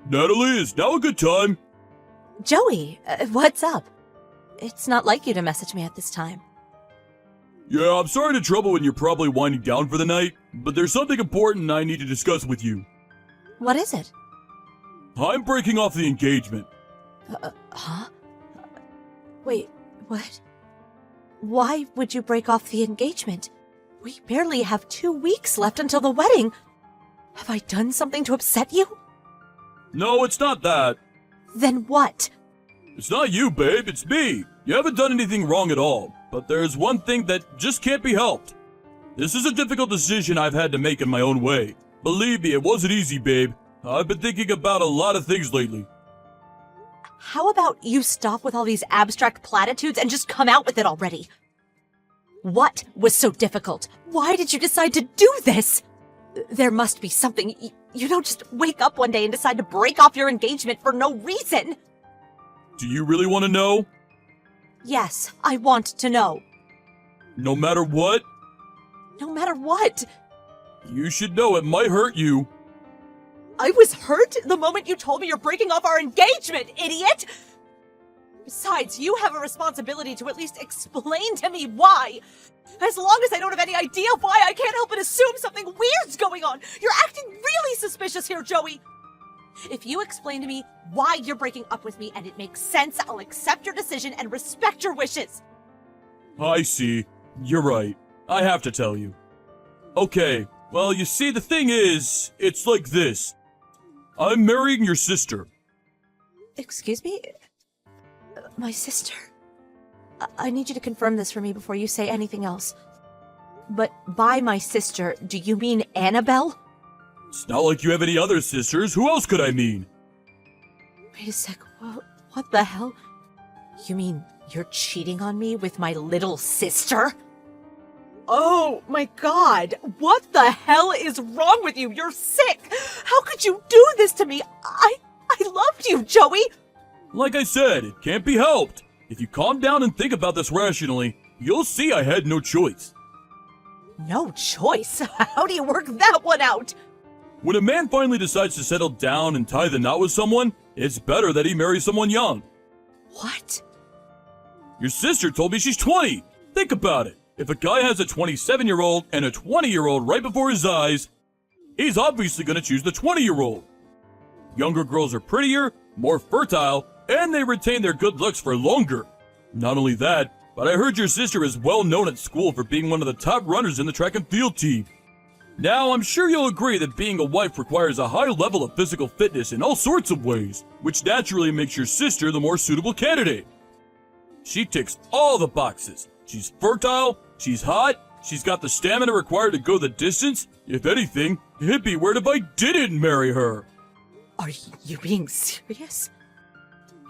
Natalie, is now a good time? Joey, what's up? It's not like you to message me at this time. Yeah, I'm sorry to trouble when you're probably winding down for the night, but there's something important I need to discuss with you. What is it? I'm breaking off the engagement. Huh? Wait, what? Why would you break off the engagement? We barely have 2 weeks left until the wedding. Have I done something to upset you? No, it's not that. Then what? It's not you, babe, it's me. You haven't done anything wrong at all, but there's one thing that just can't be helped. This is a difficult decision I've had to make in my own way. Believe me, it wasn't easy, babe. I've been thinking about a lot of things lately. How about you stop with all these abstract platitudes and just come out with it already? What was so difficult? Why did you decide to do this? There must be something. You don't just wake up one day and decide to break off your engagement for no reason. Do you really want to know? Yes, I want to know. No matter what? No matter what. You should know it might hurt you. I was hurt the moment you told me you're breaking off our engagement, idiot! Besides, you have a responsibility to at least explain to me why. As long as I don't have any idea why, I can't help but assume something weird's going on. You're acting really suspicious here, Joey. If you explain to me why you're breaking up with me and it makes sense, I'll accept your decision and respect your wishes. I see. You're right. I have to tell you. Okay, well, you see, the thing is, it's like this. I'm marrying your sister. Excuse me? My sister? I need you to confirm this for me before you say anything else. But by my sister, do you mean Annabelle? It's not like you have any other sisters. Who else could I mean? Wait a sec. What the hell? You mean you're cheating on me with my little sister? Oh my god! What the hell is wrong with you? You're sick! How could you do this to me? I loved you, Joey! Like I said, it can't be helped. If you calm down and think about this rationally, you'll see I had no choice. No choice? How do you work that one out? When a man finally decides to settle down and tie the knot with someone, it's better that he marry someone young. What? Your sister told me she's 20. Think about it. If a guy has a 27-year-old and a 20-year-old right before his eyes, he's obviously going to choose the 20-year-old. Younger girls are prettier, more fertile, and they retain their good looks for longer. Not only that, but I heard your sister is well known at school for being one of the top runners in the track and field team. Now, I'm sure you'll agree that being a wife requires a high level of physical fitness in all sorts of ways, which naturally makes your sister the more suitable candidate. She ticks all the boxes. She's fertile, she's hot, she's got the stamina required to go the distance. If anything, it'd be weird if I didn't marry her. Are you being serious?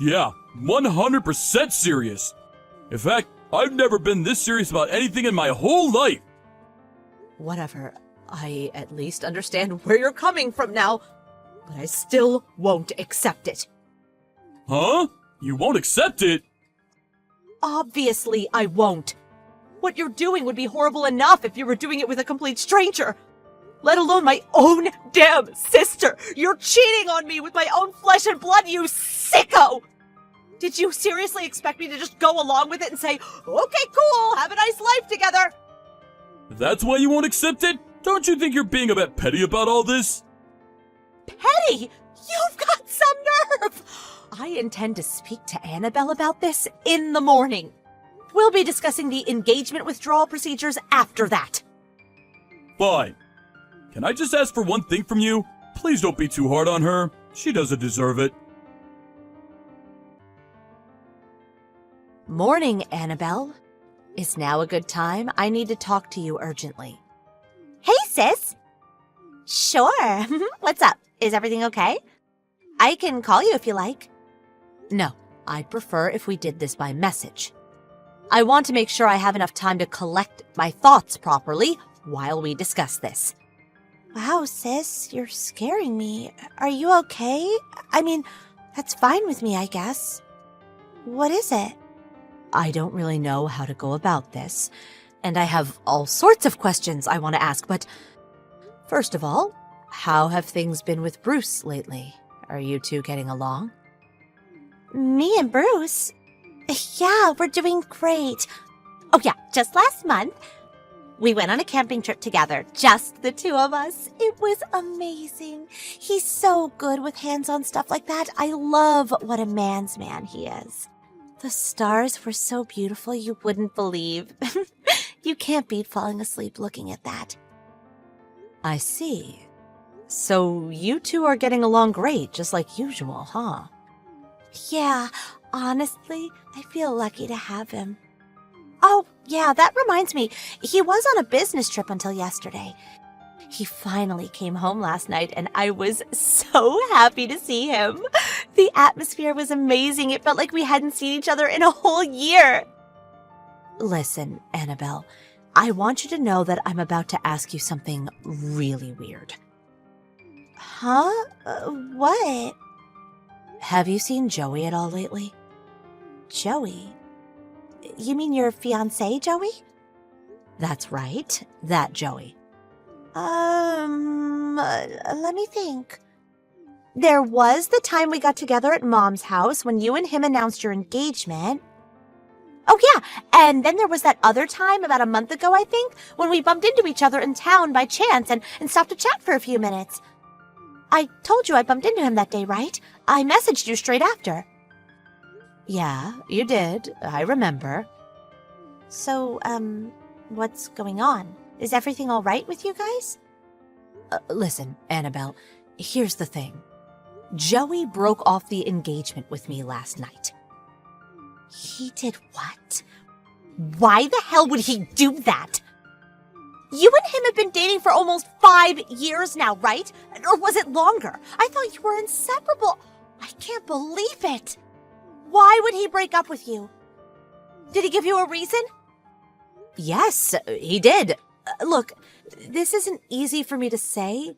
Yeah, 100% serious. In fact, I've never been this serious about anything in my whole life. Whatever. I at least understand where you're coming from now, but I still won't accept it. Huh? You won't accept it? Obviously I won't. What you're doing would be horrible enough if you were doing it with a complete stranger. Let alone my own damn sister. You're cheating on me with my own flesh and blood, you sicko! Did you seriously expect me to just go along with it and say, okay, cool, have a nice life together? That's why you won't accept it? Don't you think you're being a bit petty about all this? Petty? You've got some nerve! I intend to speak to Annabelle about this in the morning. We'll be discussing the engagement withdrawal procedures after that. Fine. Can I just ask for one thing from you? Please don't be too hard on her. She doesn't deserve it. Morning, Annabelle. Is now a good time? I need to talk to you urgently. Hey, sis. Sure. What's up? Is everything okay? I can call you if you like. No, I'd prefer if we did this by message. I want to make sure I have enough time to collect my thoughts properly while we discuss this. Wow, sis, you're scaring me. Are you okay? I mean, that's fine with me, I guess. What is it? I don't really know how to go about this, and I have all sorts of questions I want to ask, but first of all, how have things been with Bruce lately? Are you two getting along? Me and Bruce? Yeah, we're doing great. Oh yeah, just last month, we went on a camping trip together, just the two of us. It was amazing. He's so good with hands-on stuff like that. I love what a man's man he is. The stars were so beautiful you wouldn't believe. You can't beat falling asleep looking at that. I see. So you two are getting along great, just like usual, huh? Yeah, honestly, I feel lucky to have him. Oh, yeah, that reminds me. He was on a business trip until yesterday. He finally came home last night, and I was so happy to see him. The atmosphere was amazing. It felt like we hadn't seen each other in a whole year. Listen, Annabelle, I want you to know that I'm about to ask you something really weird. Huh? What? Have you seen Joey at all lately? Joey? You mean your fiancé, Joey? That's right, that Joey. Let me think. There was the time we got together at Mom's house when you and him announced your engagement. Oh yeah, and then there was that other time about a month ago, I think, when we bumped into each other in town by chance and stopped to chat for a few minutes. I told you I bumped into him that day, right? I messaged you straight after. Yeah, you did. I remember. So, what's going on? Is everything all right with you guys? Listen, Annabelle, here's the thing. Joey broke off the engagement with me last night. He did what? Why the hell would he do that? You and him have been dating for almost 5 years now, right? Or was it longer? I thought you were inseparable. I can't believe it. Why would he break up with you? Did he give you a reason? Yes, he did. Look, this isn't easy for me to say,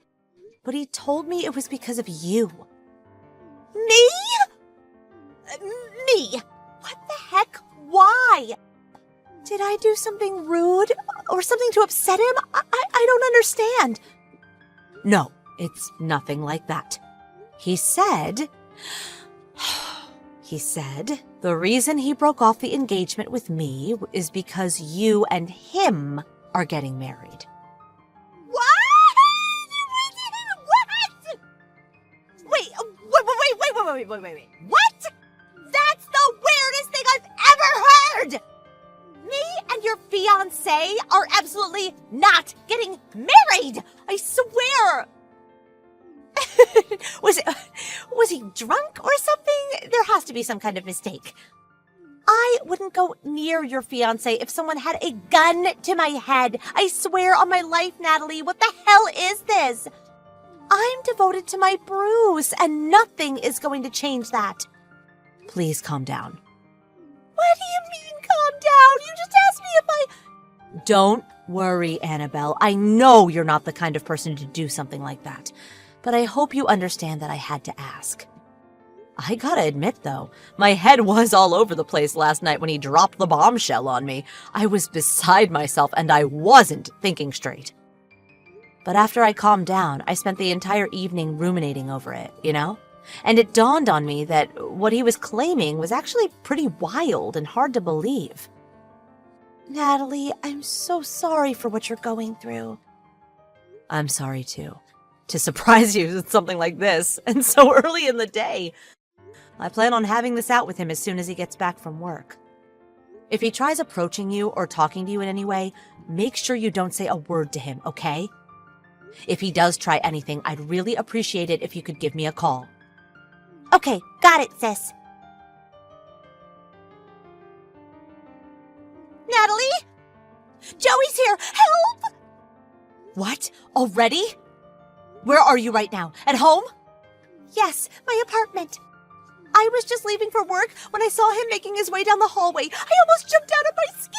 but he told me it was because of you. Me? Me? What the heck? Why? Did I do something rude or something to upset him? I don't understand. No, it's nothing like that. He said the reason he broke off the engagement with me is because you and him are getting married. What? Wait. What? That's the weirdest thing I've ever heard! Me and your fiancé are absolutely not getting married! I swear! Was he drunk or something? There has to be some kind of mistake. I wouldn't go near your fiancé if someone had a gun to my head. I swear on my life, Natalie, what the hell is this? I'm devoted to my Bruce, and nothing is going to change that. Please calm down. What do you mean, calm down? You just asked me if I... Don't worry, Annabelle. I know you're not the kind of person to do something like that. But I hope you understand that I had to ask. I gotta admit, though, my head was all over the place last night when he dropped the bombshell on me. I was beside myself, and I wasn't thinking straight. But after I calmed down, I spent the entire evening ruminating over it, you know? And it dawned on me that what he was claiming was actually pretty wild and hard to believe. Natalie, I'm so sorry for what you're going through. I'm sorry, too. To surprise you with something like this, and so early in the day. I plan on having this out with him as soon as he gets back from work. If he tries approaching you or talking to you in any way, make sure you don't say a word to him, okay? If he does try anything, I'd really appreciate it if you could give me a call. Okay, got it, sis. Natalie? Joey's here! Help! What? Already? Where are you right now? At home? Yes, my apartment. I was just leaving for work when I saw him making his way down the hallway. I almost jumped out of my skin.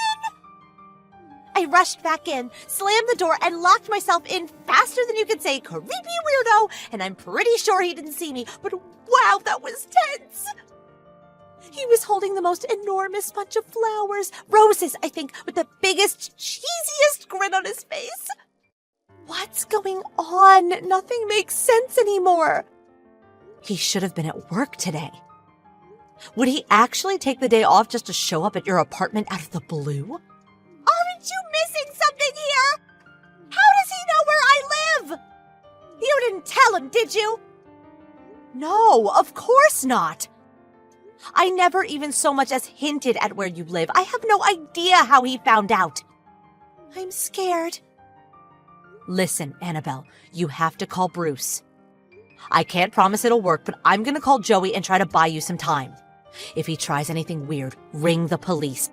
I rushed back in, slammed the door, and locked myself in faster than you could say, creepy weirdo, and I'm pretty sure he didn't see me, but wow, that was tense. He was holding the most enormous bunch of flowers, roses, I think, with the biggest, cheesiest grin on his face. What's going on? Nothing makes sense anymore. He should have been at work today. Would he actually take the day off just to show up at your apartment out of the blue? Aren't you missing something here? How does he know where I live? You didn't tell him, did you? No, of course not. I never even so much as hinted at where you live. I have no idea how he found out. I'm scared. Listen, Annabelle, you have to call Bruce. I can't promise it'll work, but I'm gonna call Joey and try to buy you some time. If he tries anything weird, ring the police.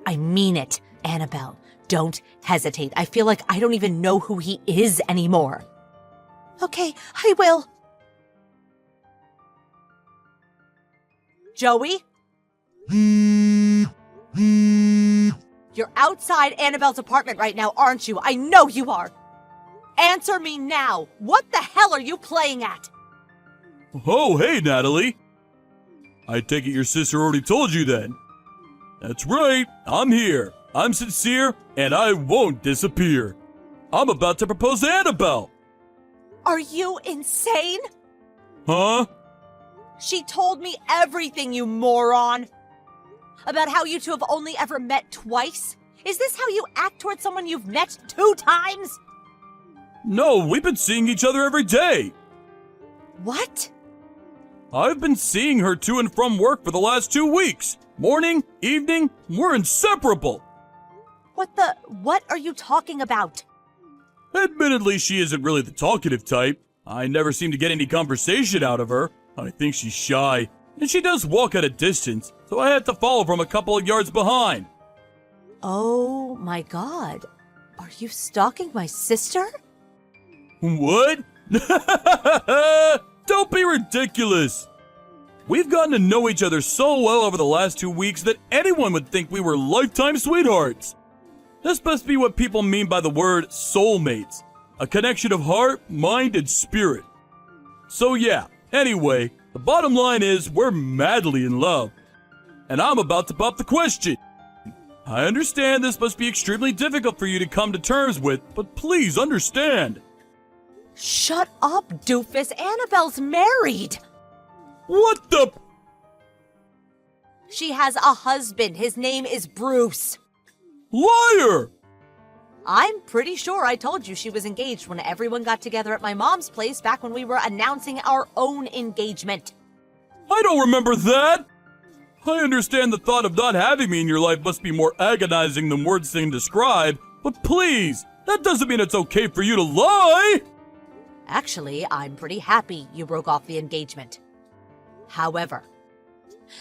I mean it, Annabelle. Don't hesitate. I feel like I don't even know who he is anymore. Okay, I will. Joey? You're outside Annabelle's apartment right now, aren't you? I know you are. Answer me now. What the hell are you playing at? Oh, hey, Natalie. I take it your sister already told you then. That's right, I'm here. I'm sincere, and I won't disappear. I'm about to propose to Annabelle. Are you insane? Huh? She told me everything, you moron. About how you two have only ever met twice? Is this how you act towards someone you've met 2 times? No, we've been seeing each other every day. What? I've been seeing her to and from work for the last 2 weeks. Morning, evening, we're inseparable. What are you talking about? Admittedly, she isn't really the talkative type. I never seem to get any conversation out of her. I think she's shy, and she does walk at a distance, so I had to follow from a couple of yards behind. Oh my God. Are you stalking my sister? What? Don't be ridiculous. We've gotten to know each other so well over the last 2 weeks that anyone would think we were lifetime sweethearts. This must be what people mean by the word soulmates. A connection of heart, mind, and spirit. So yeah, anyway, the bottom line is we're madly in love. And I'm about to pop the question. I understand this must be extremely difficult for you to come to terms with, but please understand. Shut up, doofus. Annabelle's married. What the? She has a husband. His name is Bruce. Liar! I'm pretty sure I told you she was engaged when everyone got together at my mom's place back when we were announcing our own engagement. I don't remember that! I understand the thought of not having me in your life must be more agonizing than words can describe, but please, that doesn't mean it's okay for you to lie! Actually, I'm pretty happy you broke off the engagement. However,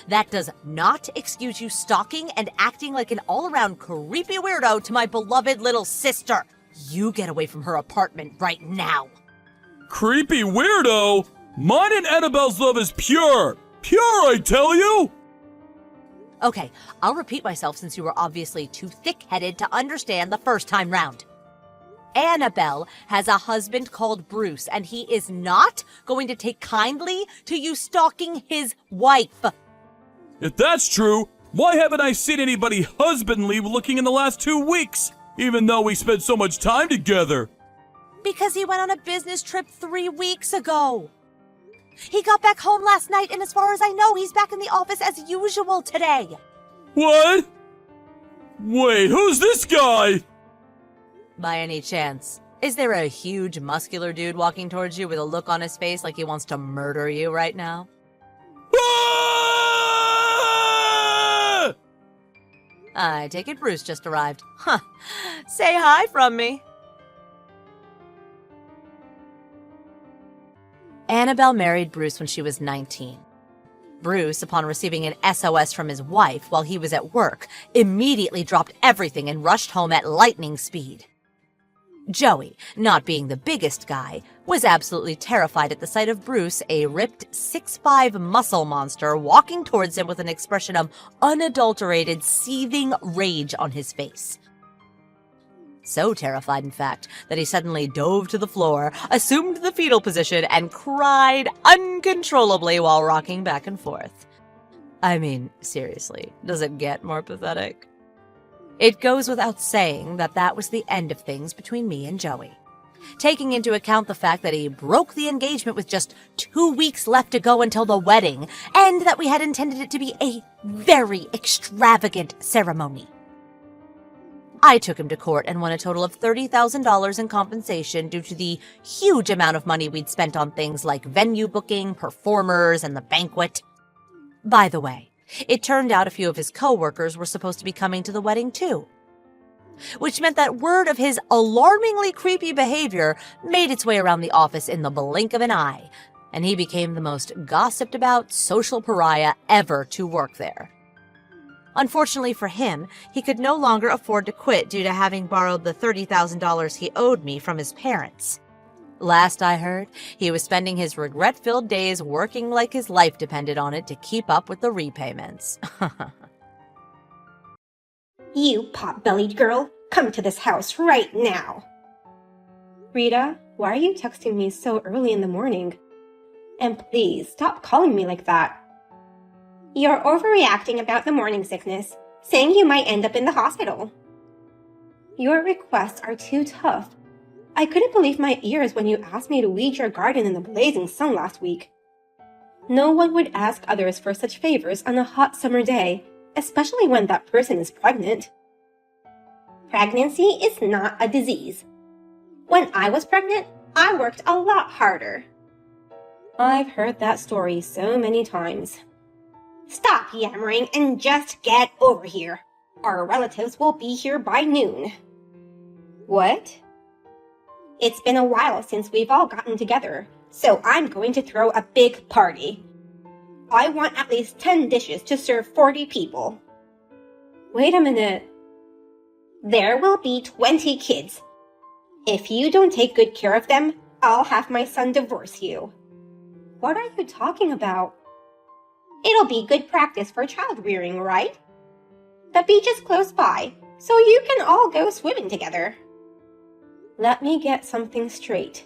that does not excuse you stalking and acting like an all-around creepy weirdo to my beloved little sister. You get away from her apartment right now. Creepy weirdo? Mine and Annabelle's love is pure! Pure, I tell you! Okay, I'll repeat myself since you were obviously too thick-headed to understand the first time round. Annabelle has a husband called Bruce, and he is not going to take kindly to you stalking his wife. If that's true, why haven't I seen anybody husbandly looking in the last 2 weeks, even though we spent so much time together? Because he went on a business trip 3 weeks ago. He got back home last night, and as far as I know, he's back in the office as usual today. What? Wait, who's this guy? By any chance, is there a huge muscular dude walking towards you with a look on his face like he wants to murder you right now? Ah! I take it Bruce just arrived. Huh. Say hi from me. Annabelle married Bruce when she was 19. Bruce, upon receiving an SOS from his wife while he was at work, immediately dropped everything and rushed home at lightning speed. Joey, not being the biggest guy, was absolutely terrified at the sight of Bruce, a ripped 6'5" muscle monster, walking towards him with an expression of unadulterated, seething rage on his face. So terrified, in fact, that he suddenly dove to the floor, assumed the fetal position, and cried uncontrollably while rocking back and forth. I mean, seriously, does it get more pathetic? It goes without saying that was the end of things between me and Joey. taking into account the fact that he broke the engagement with just 2 weeks left to go until the wedding, and that we had intended it to be a very extravagant ceremony. I took him to court and won a total of $30,000 in compensation due to the huge amount of money we'd spent on things like venue booking, performers, and the banquet. By the way, it turned out a few of his co-workers were supposed to be coming to the wedding too, which meant that word of his alarmingly creepy behavior made its way around the office in the blink of an eye, and he became the most gossiped about social pariah ever to work there. Unfortunately for him, he could no longer afford to quit due to having borrowed the $30,000 he owed me from his parents. Last I heard, he was spending his regret-filled days working like his life depended on it to keep up with the repayments. You pot-bellied girl, come to this house right now. Rita, why are you texting me so early in the morning? And please, stop calling me like that. You're overreacting about the morning sickness, saying you might end up in the hospital. Your requests are too tough. I couldn't believe my ears when you asked me to weed your garden in the blazing sun last week. No one would ask others for such favors on a hot summer day, especially when that person is pregnant. Pregnancy is not a disease. When I was pregnant, I worked a lot harder. I've heard that story so many times. Stop yammering and just get over here. Our relatives will be here by noon. What? It's been a while since we've all gotten together, so I'm going to throw a big party. I want at least 10 dishes to serve 40 people. Wait a minute. There will be 20 kids. If you don't take good care of them, I'll have my son divorce you. What are you talking about? It'll be good practice for child rearing, right? The beach is close by, so you can all go swimming together. Let me get something straight.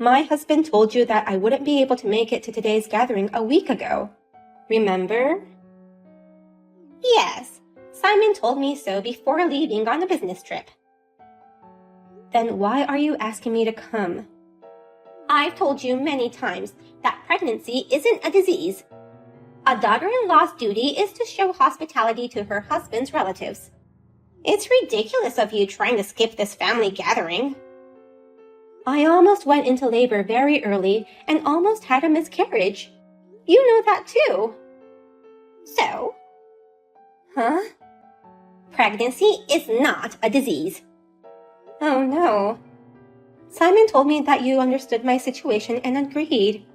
My husband told you that I wouldn't be able to make it to today's gathering a week ago. Remember? Yes, Simon told me so before leaving on a business trip. Then why are you asking me to come? I've told you many times that pregnancy isn't a disease. A daughter-in-law's duty is to show hospitality to her husband's relatives. It's ridiculous of you trying to skip this family gathering. I almost went into labor very early and almost had a miscarriage. You know that too. So? Huh? Pregnancy is not a disease. Oh no. Simon told me that you understood my situation and agreed.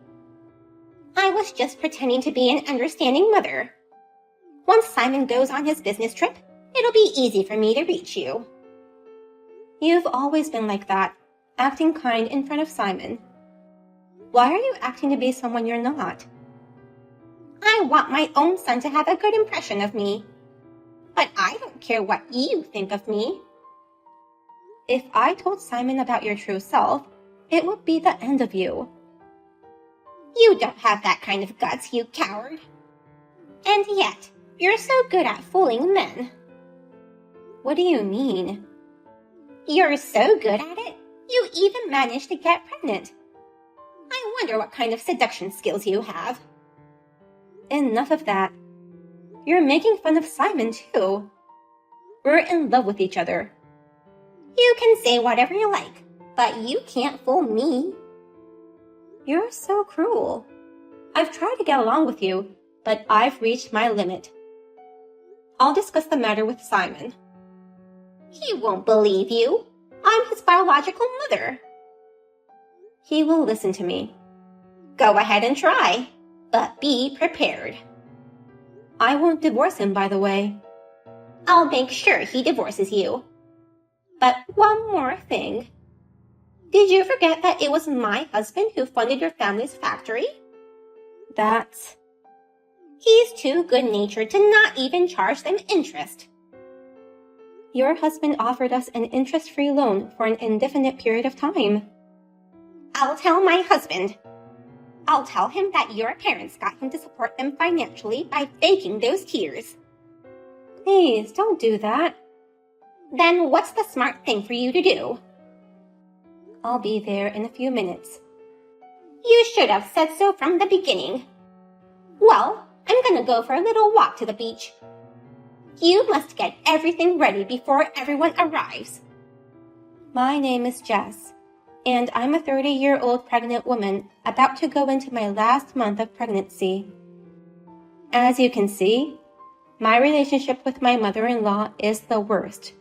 I was just pretending to be an understanding mother. Once Simon goes on his business trip, it'll be easy for me to reach you. You've always been like that, acting kind in front of Simon. Why are you acting to be someone you're not? I want my own son to have a good impression of me. But I don't care what you think of me. If I told Simon about your true self, it would be the end of you. You don't have that kind of guts, you coward. And yet, you're so good at fooling men. What do you mean? You're so good at it, you even managed to get pregnant. I wonder what kind of seduction skills you have. Enough of that. You're making fun of Simon, too. We're in love with each other. You can say whatever you like, but you can't fool me. You're so cruel. I've tried to get along with you, but I've reached my limit. I'll discuss the matter with Simon. He won't believe you. I'm his biological mother. He will listen to me. Go ahead and try, but be prepared. I won't divorce him, by the way. I'll make sure he divorces you. But one more thing. Did you forget that it was my husband who funded your family's factory? That's... He's too good-natured to not even charge them interest. Your husband offered us an interest-free loan for an indefinite period of time. I'll tell my husband. I'll tell him that your parents got him to support them financially by faking those tears. Please, don't do that. Then what's the smart thing for you to do? I'll be there in a few minutes. You should have said so from the beginning. Well, I'm gonna go for a little walk to the beach. You must get everything ready before everyone arrives. My name is Jess, and I'm a 30-year-old pregnant woman about to go into my last month of pregnancy. As you can see, my relationship with my mother-in-law is the worst.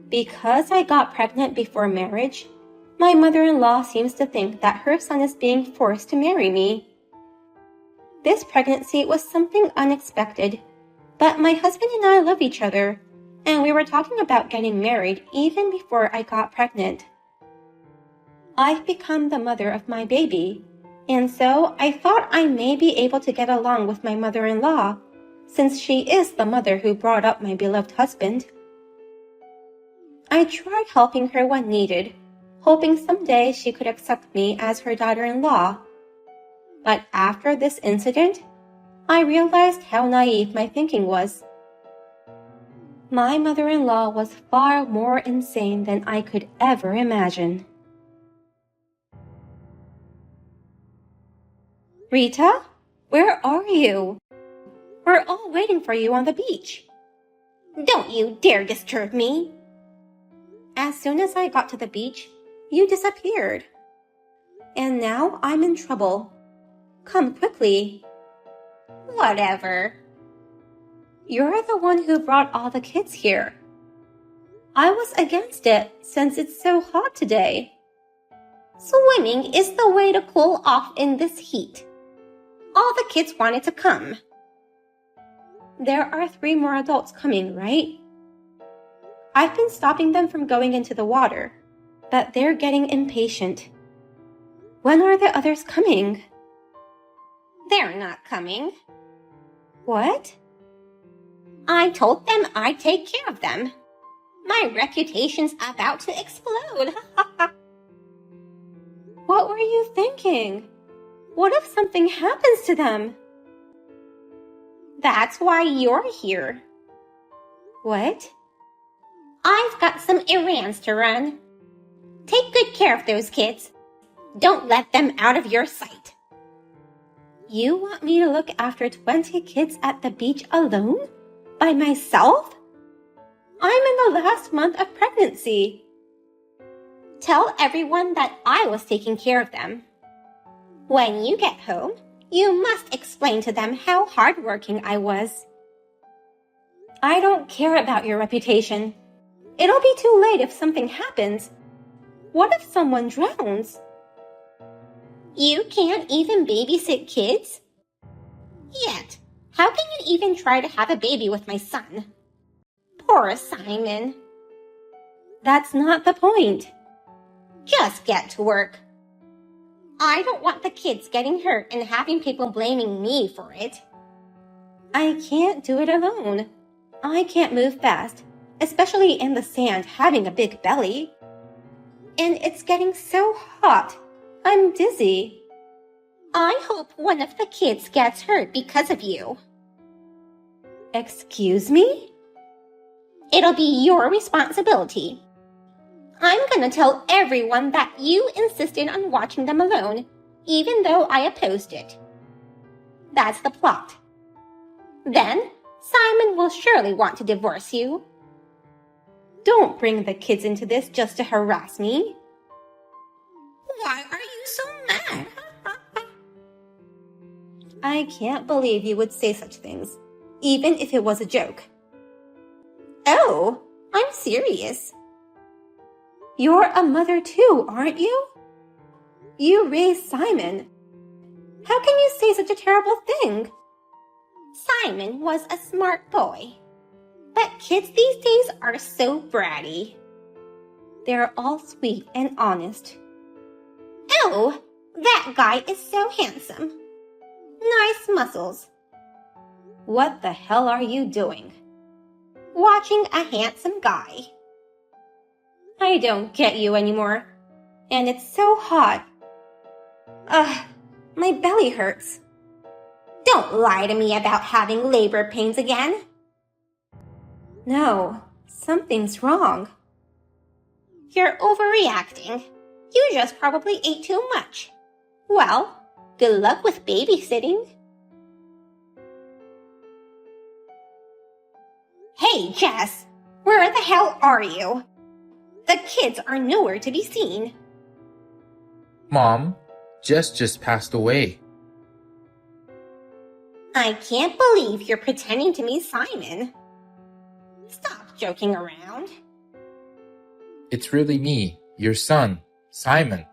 Because I got pregnant before marriage, my mother-in-law seems to think that her son is being forced to marry me. This pregnancy was something unexpected, but my husband and I love each other, and we were talking about getting married even before I got pregnant. I've become the mother of my baby, and so I thought I may be able to get along with my mother-in-law, since she is the mother who brought up my beloved husband. I tried helping her when needed, hoping someday she could accept me as her daughter-in-law. But after this incident, I realized how naive my thinking was. My mother-in-law was far more insane than I could ever imagine. Rita, where are you? We're all waiting for you on the beach. Don't you dare disturb me. As soon as I got to the beach, you disappeared. And now I'm in trouble. Come quickly. Whatever. You're the one who brought all the kids here. I was against it since it's so hot today. Swimming is the way to cool off in this heat. All the kids wanted to come. There are 3 more adults coming, right? I've been stopping them from going into the water, but they're getting impatient. When are the others coming? They're not coming. What? I told them I'd take care of them. My reputation's about to explode. What were you thinking? What if something happens to them? That's why you're here. What? I've got some errands to run. Take good care of those kids. Don't let them out of your sight. You want me to look after 20 kids at the beach alone? By myself? I'm in the last month of pregnancy. Tell everyone that I was taking care of them. When you get home, you must explain to them how hardworking I was. I don't care about your reputation. It'll be too late if something happens. What if someone drowns? You can't even babysit kids? Yet, how can you even try to have a baby with my son? Poor Simon. That's not the point. Just get to work. I don't want the kids getting hurt and having people blaming me for it. I can't do it alone. I can't move fast, especially in the sand having a big belly. And it's getting so hot. I'm dizzy. I hope one of the kids gets hurt because of you. Excuse me? It'll be your responsibility. I'm gonna tell everyone that you insisted on watching them alone, even though I opposed it. That's the plot. Then, Simon will surely want to divorce you. Don't bring the kids into this just to harass me. Why are you so mad? I can't believe you would say such things, even if it was a joke. Oh, I'm serious. You're a mother too, aren't you? You raised Simon. How can you say such a terrible thing? Simon was a smart boy. But kids these days are so bratty. They're all sweet and honest. Oh, that guy is so handsome. Nice muscles. What the hell are you doing? Watching a handsome guy. I don't get you anymore. And it's so hot. Ugh, my belly hurts. Don't lie to me about having labor pains again. No, something's wrong. You're overreacting. You just probably ate too much. Well, good luck with babysitting. Hey, Jess, where the hell are you? The kids are nowhere to be seen. Mom, Jess just passed away. I can't believe you're pretending to be Simon. Stop joking around. It's really me, your son, Simon.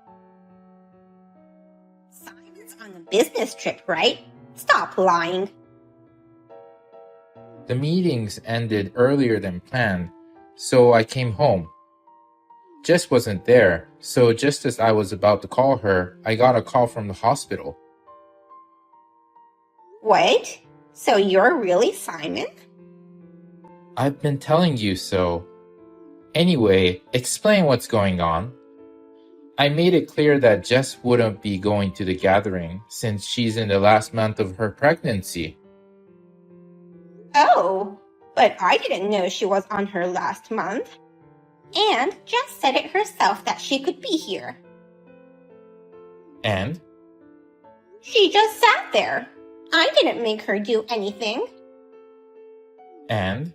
Simon's on a business trip, right? Stop lying. The meetings ended earlier than planned, so I came home. Jess wasn't there, so just as I was about to call her, I got a call from the hospital. Wait, so you're really Simon? I've been telling you so. Anyway, explain what's going on. I made it clear that Jess wouldn't be going to the gathering since she's in the last month of her pregnancy. Oh, but I didn't know she was on her last month. And Jess said it herself that she could be here. And? She just sat there. I didn't make her do anything. And?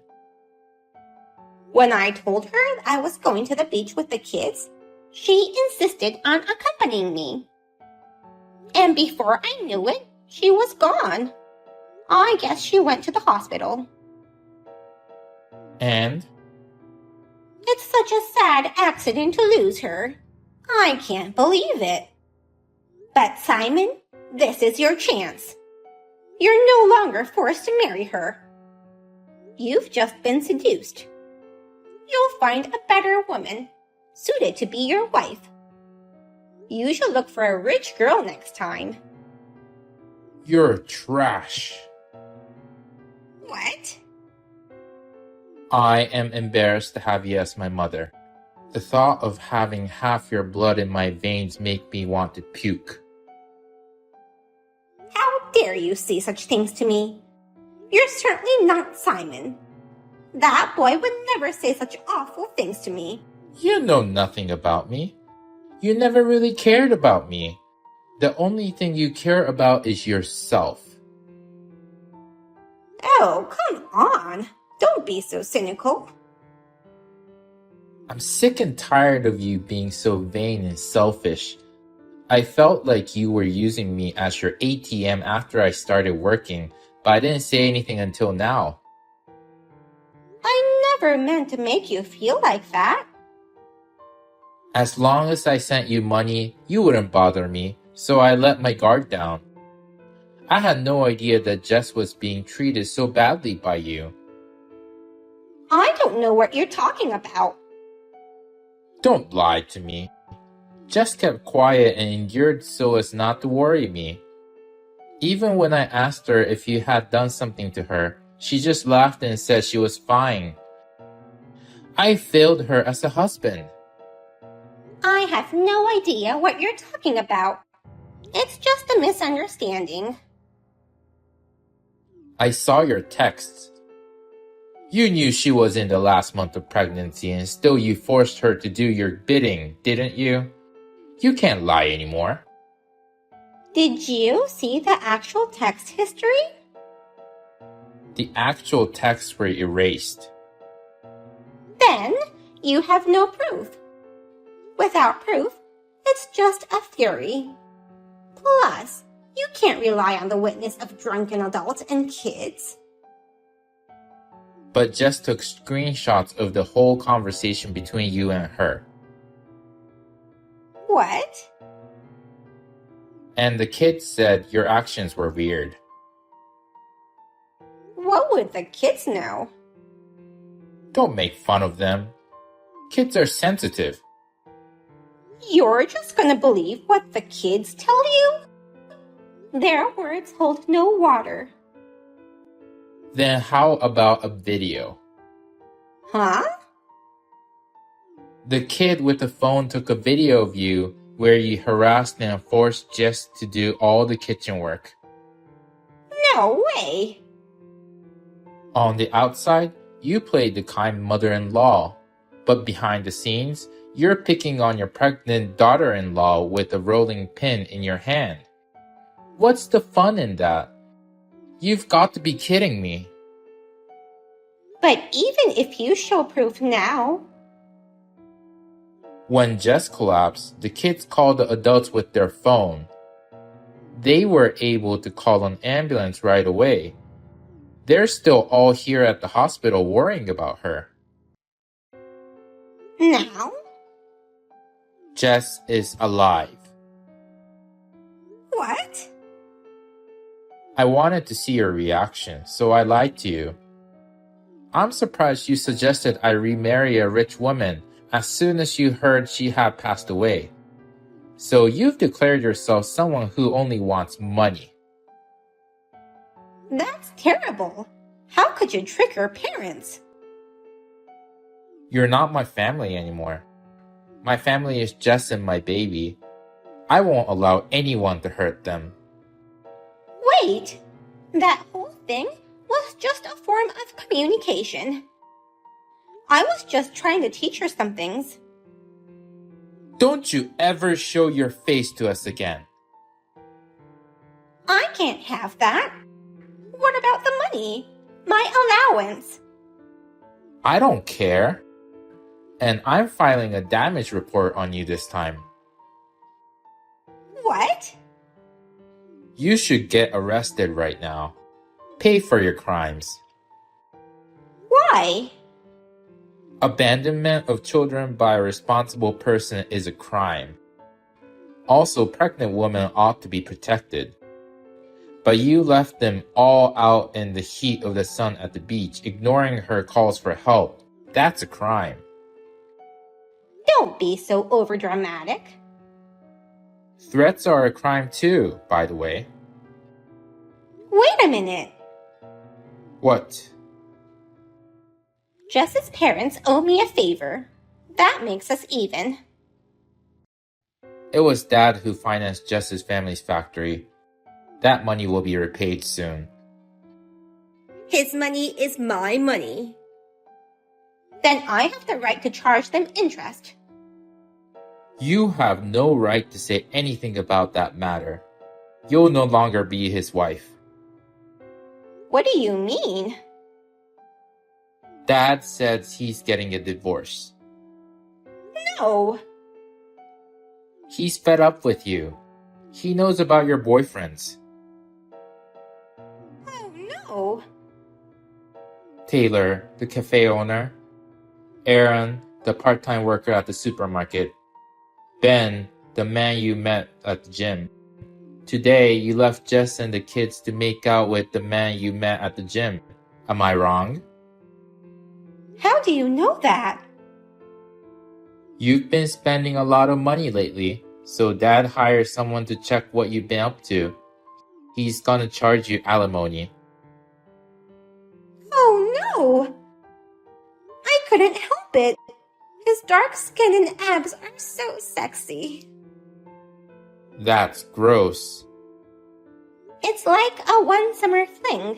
When I told her I was going to the beach with the kids, she insisted on accompanying me. And before I knew it, she was gone. I guess she went to the hospital. And? It's such a sad accident to lose her. I can't believe it. But Simon, this is your chance. You're no longer forced to marry her. You've just been seduced. You'll find a better woman, suited to be your wife. You should look for a rich girl next time. You're trash. What? I am embarrassed to have you as my mother. The thought of having half your blood in my veins make me want to puke. How dare you say such things to me? You're certainly not Simon. That boy would never say such awful things to me. You know nothing about me. You never really cared about me. The only thing you care about is yourself. Oh, come on. Don't be so cynical. I'm sick and tired of you being so vain and selfish. I felt like you were using me as your ATM after I started working, but I didn't say anything until now. I never meant to make you feel like that. As long as I sent you money, you wouldn't bother me, so I let my guard down. I had no idea that Jess was being treated so badly by you. I don't know what you're talking about. Don't lie to me. Jess kept quiet and endured so as not to worry me. Even when I asked her if you had done something to her, she just laughed and said she was fine. I failed her as a husband. I have no idea what you're talking about. It's just a misunderstanding. I saw your texts. You knew she was in the last month of pregnancy and still you forced her to do your bidding, didn't you? You can't lie anymore. Did you see the actual text history? The actual texts were erased. Then you have no proof. Without proof, it's just a theory. Plus, you can't rely on the witness of drunken adults and kids. But Jess took screenshots of the whole conversation between you and her. What? And the kids said your actions were weird. What would the kids know? Don't make fun of them. Kids are sensitive. You're just gonna believe what the kids tell you? Their words hold no water. Then how about a video? Huh? The kid with the phone took a video of you where you harassed and forced Jess to do all the kitchen work. No way! On the outside, you played the kind mother-in-law, but behind the scenes, You're picking on your pregnant daughter-in-law with a rolling pin in your hand. What's the fun in that? You've got to be kidding me. But even if you show proof now, When Jess collapsed, the kids called the adults with their phone. They were able to call an ambulance right away. They're still all here at the hospital worrying about her. now, Jess is alive. what? I wanted to see your reaction, so I lied to you. I'm surprised you suggested I remarry a rich woman as soon as you heard she had passed away. So you've declared yourself someone who only wants money. That's terrible. How could you trick your parents? You're not my family anymore. My family is Jess and my baby. I won't allow anyone to hurt them. Wait, that whole thing was just a form of communication. I was just trying to teach her some things. Don't you ever show your face to us again. I can't have that. What about the money? My allowance? I don't care. And I'm filing a damage report on you this time. What? You should get arrested right now. Pay for your crimes. Why? Abandonment of children by a responsible person is a crime. Also, pregnant women ought to be protected. But you left them all out in the heat of the sun at the beach, ignoring her calls for help. That's a crime. Don't be so overdramatic. Threats are a crime too, by the way. Wait a minute. What? Jess's parents owe me a favor. That makes us even. It was Dad who financed Jess's family's factory. That money will be repaid soon. His money is my money. Then I have the right to charge them interest. You have no right to say anything about that matter. You'll no longer be his wife. What do you mean? Dad says he's getting a divorce. No. He's fed up with you. He knows about your boyfriends. Oh no. Taylor, the cafe owner. Aaron, the part-time worker at the supermarket. Ben, the man you met at the gym. Today, you left Jess and the kids to make out with the man you met at the gym. Am I wrong? How do you know that? You've been spending a lot of money lately, so Dad hired someone to check what you've been up to. He's gonna charge you alimony. Oh no. I couldn't help it. His dark skin and abs are so sexy. That's gross. It's like a one summer fling.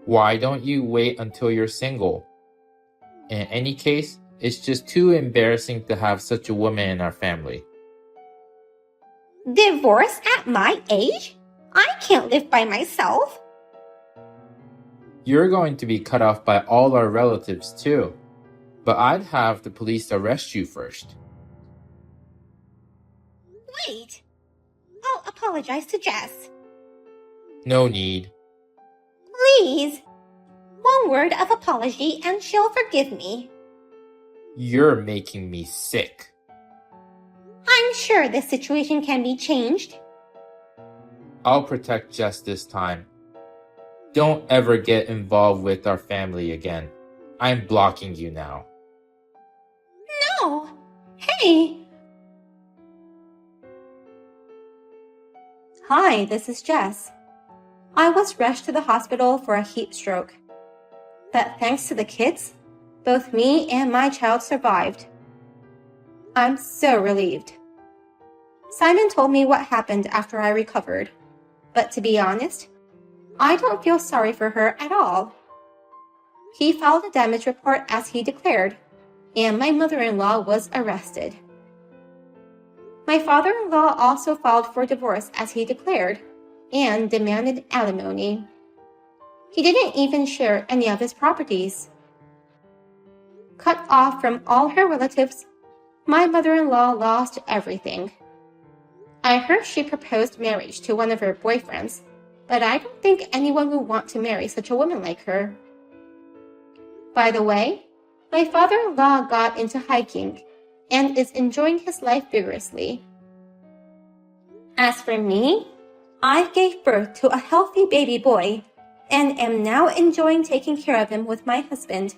Why don't you wait until you're single? In any case, it's just too embarrassing to have such a woman in our family. Divorce at my age? I can't live by myself. You're going to be cut off by all our relatives too. But I'd have the police arrest you first. Wait. I'll apologize to Jess. No need. Please. One word of apology and she'll forgive me. You're making me sick. I'm sure this situation can be changed. I'll protect Jess this time. Don't ever get involved with our family again. I'm blocking you now. No. Hey. Hi, this is Jess. I was rushed to the hospital for a heat stroke. But thanks to the kids, both me and my child survived. I'm so relieved. Simon told me what happened after I recovered. But to be honest, I don't feel sorry for her at all. He filed a damage report as he declared, and my mother-in-law was arrested. My father-in-law also filed for divorce as he declared, and demanded alimony. He didn't even share any of his properties. Cut off from all her relatives, my mother-in-law lost everything. I heard she proposed marriage to one of her boyfriends, but I don't think anyone would want to marry such a woman like her. By the way, my father-in-law got into hiking and is enjoying his life vigorously. As for me, I gave birth to a healthy baby boy and am now enjoying taking care of him with my husband